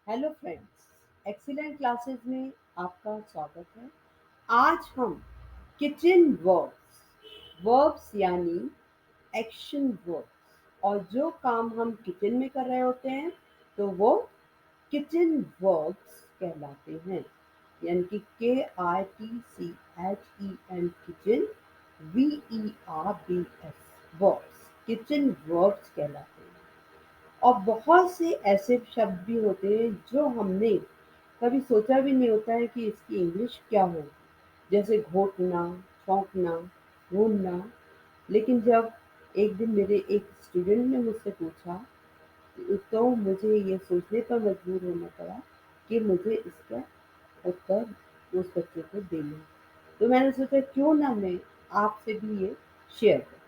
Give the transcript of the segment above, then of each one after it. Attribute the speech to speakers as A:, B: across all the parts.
A: Hello friends, excellent classes में आपका स्वागत है। आज हम किचन वर्ब्स वर्ब्स यानी एक्शन वर्ब्स और जो काम हम किचन में कर रहे होते हैं तो वो किचन वर्ब्स कहलाते हैं। यानी कि KITCHEN kitchen VERBS verbs kitchen verbs कहलाते हैं। और बहुत से ऐसे शब्द भी होते हैं जो हमने कभी सोचा भी नहीं होता है कि इसकी इंग्लिश क्या हो, जैसे घोटना, छौंकना, भूनना। लेकिन जब एक दिन मेरे एक स्टूडेंट ने मुझसे पूछा तो मुझे ये सोचने पर मजबूर होना पड़ा कि मुझे इसका उत्तर उस बच्चे को देना। तो मैंने सोचा क्यों ना मैं आपसे भी ये शेयर करूं।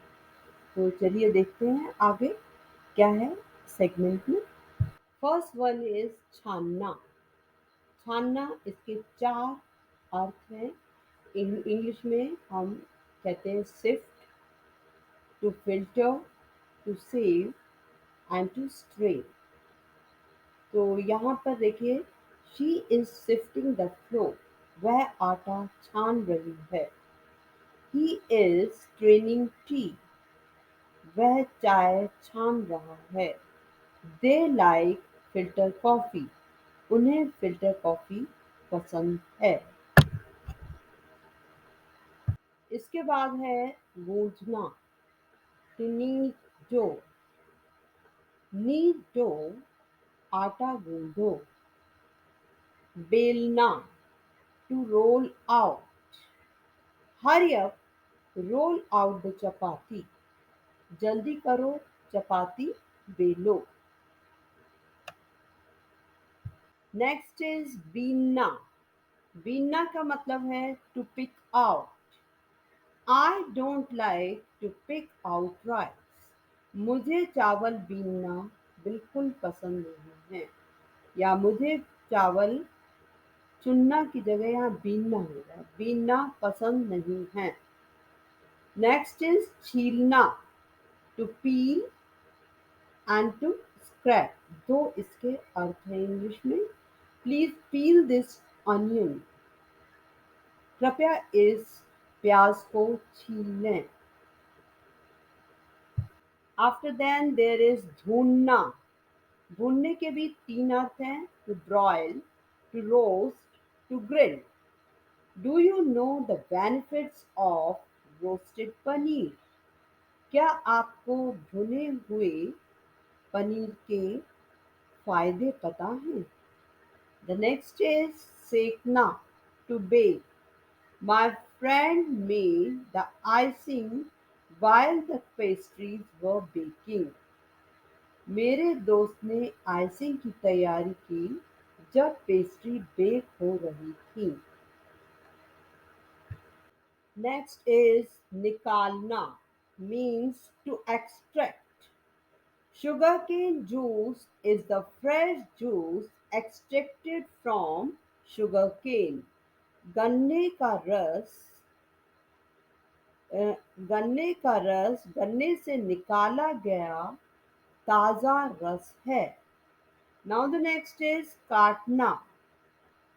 A: तो चलिए देखते हैं आगे क्या है सेगमेंट में। फर्स्ट वन इज छानना। छानना इसके चार अर्थ हैं। इंग्लिश में हम कहते हैं sift, to filter, to sieve and to strain. तो यहाँ पर देखिए, she is sifting the flour, वह आटा छान रही है। ही इज स्ट्रेनिंग टी, वह चाय छान रहा है। दे लाइक फिल्टर कॉफी, उन्हें फिल्टर कॉफी पसंद है। इसके बाद है गूंजना, to knead dough. Knead dough, आटा गूंदो। बेलना, to roll out. Hurry up, roll out the chapati, जल्दी करो, चपाती बेलो। Next is बीनना। बीनना का मतलब है to pick out. I don't like to pick out rice, मुझे चावल बीनना बिल्कुल पसंद नहीं है। या मुझे चावल चुनना की जगह यहाँ बीनना होगा, बीनना पसंद नहीं है। नेक्स्ट इज छीलना, to peel and to scrape. दो इसके अर्थ हैं इंग्लिश में। प्लीज पील दिस ऑनियन, कृपया इस प्याज को छील लें। आफ्टर देन देयर इज भूनना। भूनने के भी तीन अर्थ हैं, to broil, to roast, to grill. Do you know the benefits of roasted paneer? क्या आपको भुने हुए पनीर के फायदे पता हैं? द नेक्स्ट इज सेकना, to bake. My friend made the icing while the pastries were baking. मेरे दोस्त ने आइसिंग की तैयारी की जब पेस्ट्री बेक हो रही थी। Next is nikalna, means to extract. Sugarcane juice is the fresh juice extracted from sugarcane. गन्ने का रस अ, गन्ने से निकाला गया ताजा रस है। नाउ द नेक्स्ट इज काटना,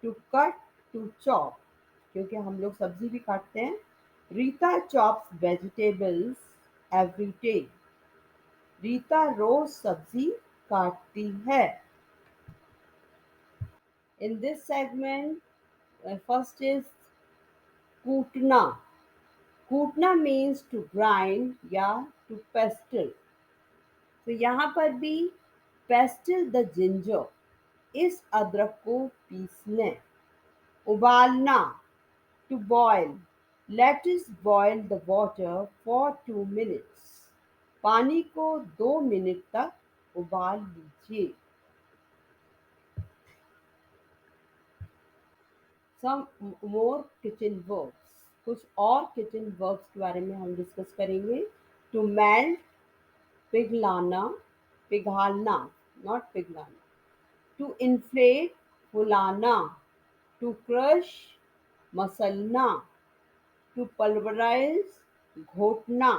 A: टू कट, टू चॉप। क्योंकि हम लोग सब्जी भी काटते हैं। Rita chops vegetables every day. Rita रोज सब्जी काटती है। In this segment first is कूटना। कूटना मीन्स टू ग्राइंड या टू पेस्टल। तो यहाँ पर भी पेस्टल द जिंजर, इस अदरक को पीस लें। उबालना, to boil. Let us boil the water for 2 minutes। पानी को 2 मिनट तक उबाल लीजिए। सम मोर किचन वर्ब्स, कुछ और किचन वर्ब्स के बारे में हम डिस्कस करेंगे। टू मेल्ट, पिघलाना, पिघालना, नॉट पिघलाना। टू इन्फ्लेट, फुलाना। टू क्रश, मसलना। टू पल्वराइज, घोटना।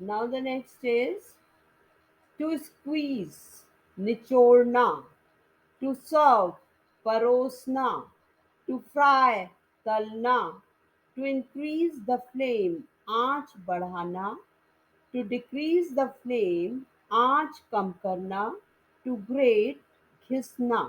A: Now the next is to squeeze. निचोड़ना, टू सर्व, परोसना, टू फ्राई, तलना, टू इंक्रीज द फ्लेम, आंच बढ़ाना, टू डिक्रीज द फ्लेम, आंच कम करना, टू ग्रेट, घिसना।